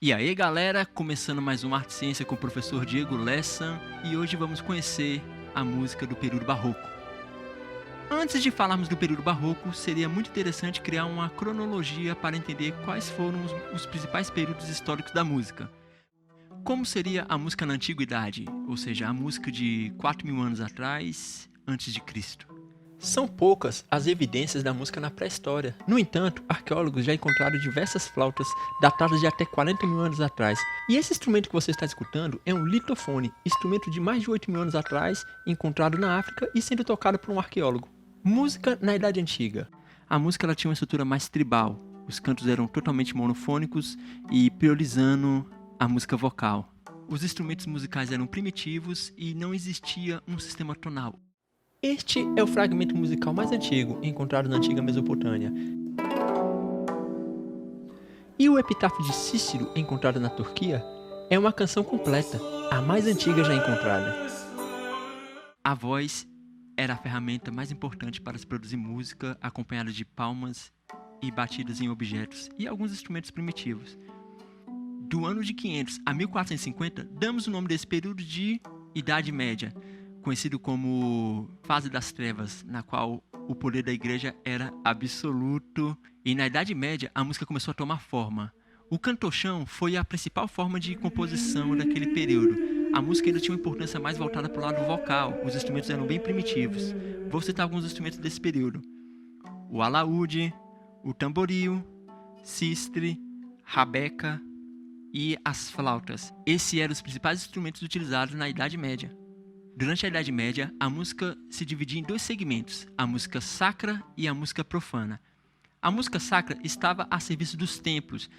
E aí galera, começando mais um Arte e Ciência com o professor Diego Lessan e hoje vamos conhecer a música do período barroco. Antes de falarmos do período barroco, seria muito interessante criar uma cronologia para entender quais foram os principais períodos históricos da música. Como seria a música na Antiguidade, ou seja, a música de 4.000 anos atrás, antes de Cristo? São poucas as evidências da música na pré-história. No entanto, arqueólogos já encontraram diversas flautas datadas de até 40.000 anos atrás. E esse instrumento que você está escutando é um litofone, instrumento de mais de 8.000 anos atrás, encontrado na África e sendo tocado por um arqueólogo. Música na Idade Antiga. A música ela tinha uma estrutura mais tribal. Os cantos eram totalmente monofônicos e priorizando a música vocal. Os instrumentos musicais eram primitivos e não existia um sistema tonal. Este é o fragmento musical mais antigo encontrado na antiga Mesopotâmia. E o epitáfio de Cícero, encontrado na Turquia, é uma canção completa, a mais antiga já encontrada. A voz era a ferramenta mais importante para se produzir música, acompanhada de palmas e batidas em objetos e alguns instrumentos primitivos. Do ano de 500 a 1450, damos o nome desse período de Idade Média, conhecido como Fase das Trevas, na qual o poder da igreja era absoluto. E na Idade Média, a música começou a tomar forma. O cantochão foi a principal forma de composição daquele período. A música ainda tinha uma importância mais voltada para o lado vocal, os instrumentos eram bem primitivos. Vou citar alguns instrumentos desse período. O alaúde, o tamboril, sistre, rabeca e as flautas. Esses eram os principais instrumentos utilizados na Idade Média. Durante a Idade Média, a música se dividia em dois segmentos, a música sacra e a música profana. A música sacra estava a serviço dos templos.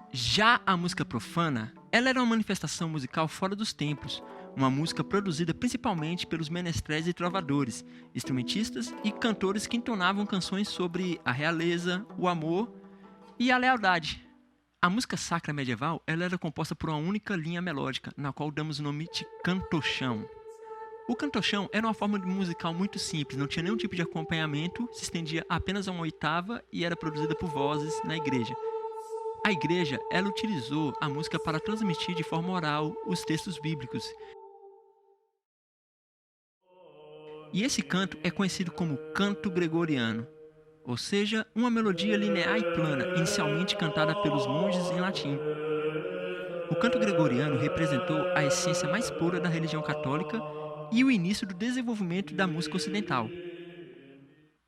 Já a música profana, ela era uma manifestação musical fora dos templos, uma música produzida principalmente pelos menestréis e trovadores, instrumentistas e cantores que entonavam canções sobre a realeza, o amor e a lealdade. A música sacra medieval ela era composta por uma única linha melódica, na qual damos o nome de cantochão. O cantochão era uma forma musical muito simples, não tinha nenhum tipo de acompanhamento, se estendia apenas a uma oitava e era produzida por vozes na igreja. A igreja ela utilizou a música para transmitir de forma oral os textos bíblicos. E esse canto é conhecido como canto gregoriano, ou seja, uma melodia linear e plana, inicialmente cantada pelos monges em latim. O canto gregoriano representou a essência mais pura da religião católica e o início do desenvolvimento da música ocidental.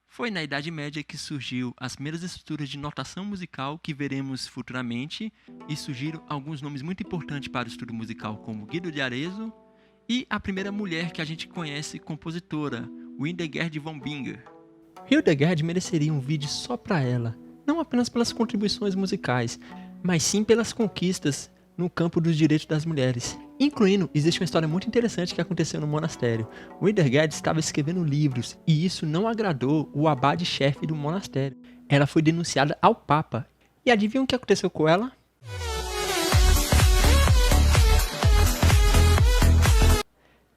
Foi na Idade Média que surgiu as primeiras estruturas de notação musical que veremos futuramente e surgiram alguns nomes muito importantes para o estudo musical, como Guido de Arezzo e a primeira mulher que a gente conhece compositora, Hildegard von Bingen. Hildegard mereceria um vídeo só para ela, não apenas pelas contribuições musicais, mas sim pelas conquistas no campo dos direitos das mulheres. Incluindo, existe uma história muito interessante que aconteceu no monastério. O Hildegard estava escrevendo livros e isso não agradou o abade-chefe do monastério. Ela foi denunciada ao Papa. E adivinham o que aconteceu com ela?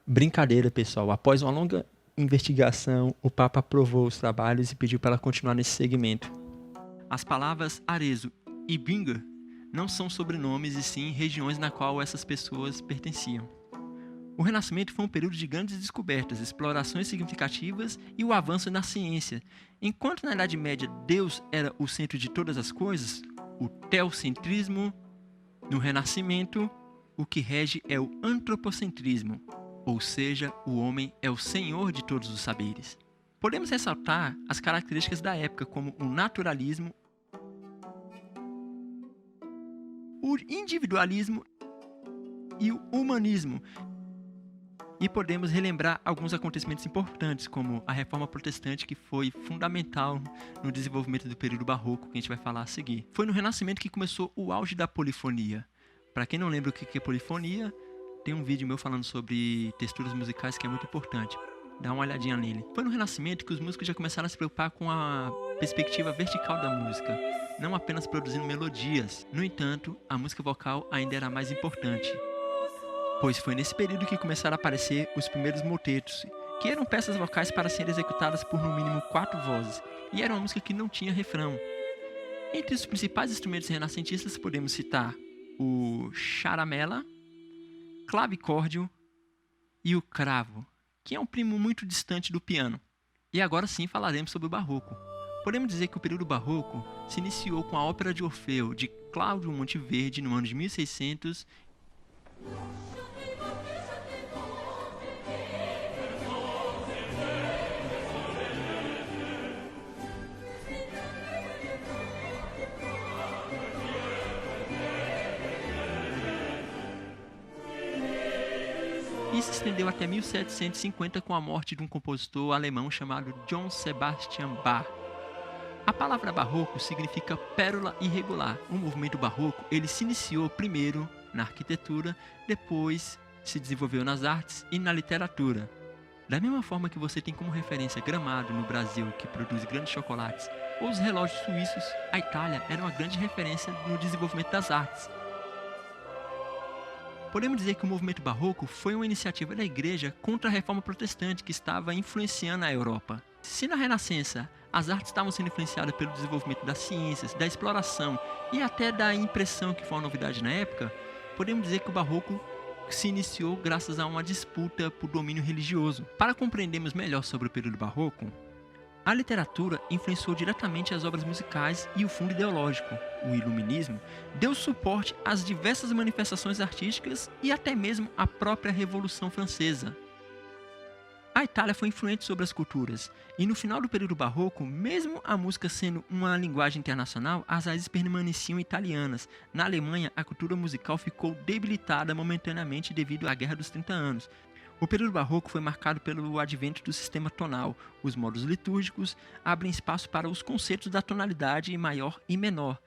Brincadeira, pessoal. Após uma longa investigação, o Papa aprovou os trabalhos e pediu para ela continuar nesse segmento. As palavras Arezzo e Bingen não são sobrenomes e sim regiões na qual essas pessoas pertenciam. O Renascimento foi um período de grandes descobertas, explorações significativas e o avanço na ciência. Enquanto na Idade Média Deus era o centro de todas as coisas, o teocentrismo, no Renascimento, o que rege é o antropocentrismo, ou seja, o homem é o senhor de todos os saberes. Podemos ressaltar as características da época como o naturalismo, o individualismo e o humanismo. E podemos relembrar alguns acontecimentos importantes, como a Reforma Protestante, que foi fundamental no desenvolvimento do período barroco, que a gente vai falar a seguir. Foi no Renascimento que começou o auge da polifonia. Para quem não lembra o que é polifonia, tem um vídeo meu falando sobre texturas musicais que é muito importante. Dá uma olhadinha nele. Foi no Renascimento que os músicos já começaram a se preocupar com a perspectiva vertical da música, não apenas produzindo melodias. No entanto, a música vocal ainda era mais importante, pois foi nesse período que começaram a aparecer os primeiros motetos, que eram peças vocais para serem executadas por no mínimo 4 vozes, e era uma música que não tinha refrão. Entre os principais instrumentos renascentistas podemos citar o charamela, clavicórdio e o cravo, que é um primo muito distante do piano. E agora sim falaremos sobre o barroco. Podemos dizer que o período barroco se iniciou com a Ópera de Orfeu, de Cláudio Monteverdi, no ano de 1600. E se estendeu até 1750 com a morte de um compositor alemão chamado Johann Sebastian Bach. A palavra barroco significa pérola irregular. O movimento barroco ele se iniciou primeiro na arquitetura, depois se desenvolveu nas artes e na literatura. Da mesma forma que você tem como referência Gramado no Brasil, que produz grandes chocolates, ou os relógios suíços, a Itália era uma grande referência no desenvolvimento das artes. Podemos dizer que o movimento barroco foi uma iniciativa da Igreja contra a reforma protestante que estava influenciando a Europa. Se na Renascença as artes estavam sendo influenciadas pelo desenvolvimento das ciências, da exploração e até da impressão, que foi uma novidade na época, podemos dizer que o barroco se iniciou graças a uma disputa por domínio religioso. Para compreendermos melhor sobre o período barroco, a literatura influenciou diretamente as obras musicais e o fundo ideológico. O iluminismo deu suporte às diversas manifestações artísticas e até mesmo à própria Revolução Francesa. A Itália foi influente sobre as culturas, e no final do período barroco, mesmo a música sendo uma linguagem internacional, as raízes permaneciam italianas. Na Alemanha, a cultura musical ficou debilitada momentaneamente devido à Guerra dos 30 Anos. O período barroco foi marcado pelo advento do sistema tonal. Os modos litúrgicos abrem espaço para os conceitos da tonalidade maior e menor.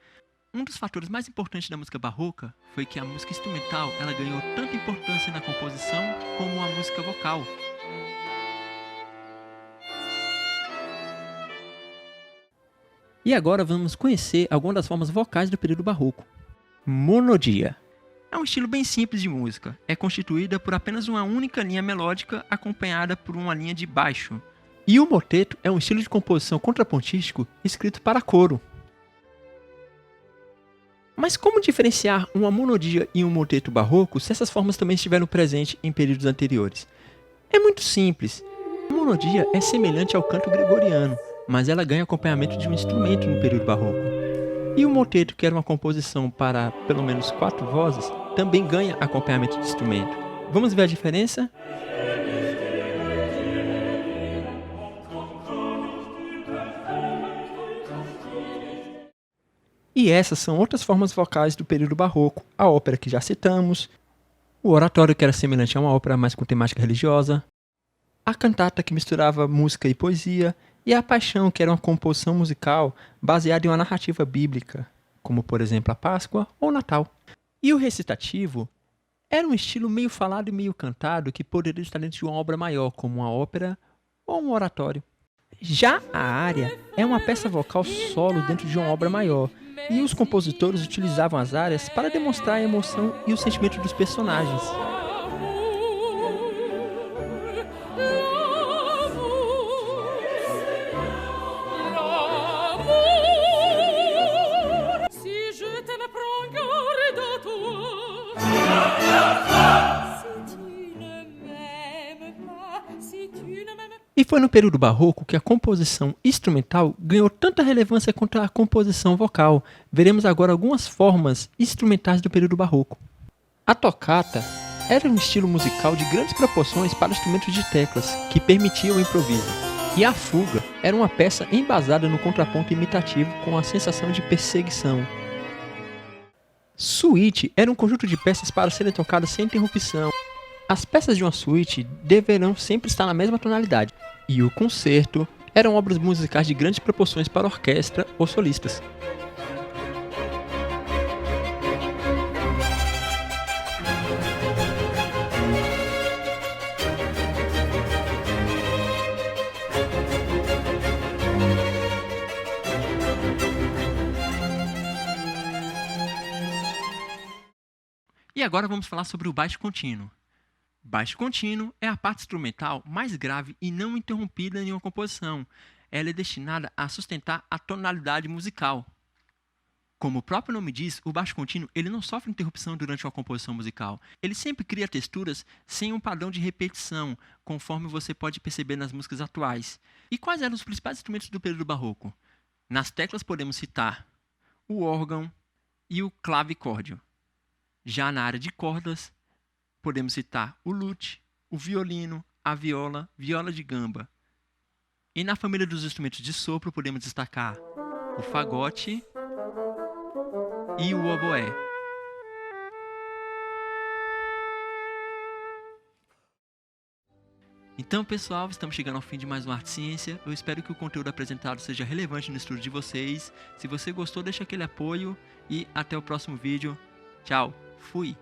Um dos fatores mais importantes da música barroca foi que a música instrumental ela ganhou tanta importância na composição como a música vocal. E agora vamos conhecer algumas das formas vocais do período barroco. Monodia. É um estilo bem simples de música. É constituída por apenas uma única linha melódica acompanhada por uma linha de baixo. E o moteto é um estilo de composição contrapontístico escrito para coro. Mas como diferenciar uma monodia e um moteto barroco se essas formas também estiveram presentes em períodos anteriores? É muito simples. A monodia é semelhante ao canto gregoriano, mas ela ganha acompanhamento de um instrumento no período barroco. E o moteto, que era uma composição para pelo menos 4 vozes, também ganha acompanhamento de instrumento. Vamos ver a diferença? E essas são outras formas vocais do período barroco. A ópera que já citamos, o oratório que era semelhante a uma ópera, mas com temática religiosa, a cantata que misturava música e poesia, e a paixão, que era uma composição musical baseada em uma narrativa bíblica, como por exemplo a Páscoa ou o Natal. E o recitativo era um estilo meio falado e meio cantado que poderia estar dentro de uma obra maior, como uma ópera ou um oratório. Já a área é uma peça vocal solo dentro de uma obra maior, e os compositores utilizavam as áreas para demonstrar a emoção e o sentimento dos personagens. E foi no período barroco que a composição instrumental ganhou tanta relevância quanto a composição vocal. Veremos agora algumas formas instrumentais do período barroco. A toccata era um estilo musical de grandes proporções para instrumentos de teclas, que permitia o improviso. E a fuga era uma peça embasada no contraponto imitativo com a sensação de perseguição. Suíte era um conjunto de peças para serem tocadas sem interrupção. As peças de uma suíte deverão sempre estar na mesma tonalidade. E o concerto eram obras musicais de grandes proporções para orquestra ou solistas. E agora vamos falar sobre o baixo contínuo. Baixo contínuo é a parte instrumental mais grave e não interrompida em uma composição. Ela é destinada a sustentar a tonalidade musical. Como o próprio nome diz, o baixo contínuo ele não sofre interrupção durante uma composição musical. Ele sempre cria texturas sem um padrão de repetição, conforme você pode perceber nas músicas atuais. E quais eram os principais instrumentos do período barroco? Nas teclas podemos citar o órgão e o clavicórdio. Já na área de cordas, podemos citar o lute, o violino, a viola, viola de gamba. E na família dos instrumentos de sopro podemos destacar o fagote e o oboé. Então, pessoal, estamos chegando ao fim de mais um Arte Ciência. Eu espero que o conteúdo apresentado seja relevante no estudo de vocês. Se você gostou, deixa aquele apoio e até o próximo vídeo. Tchau, fui!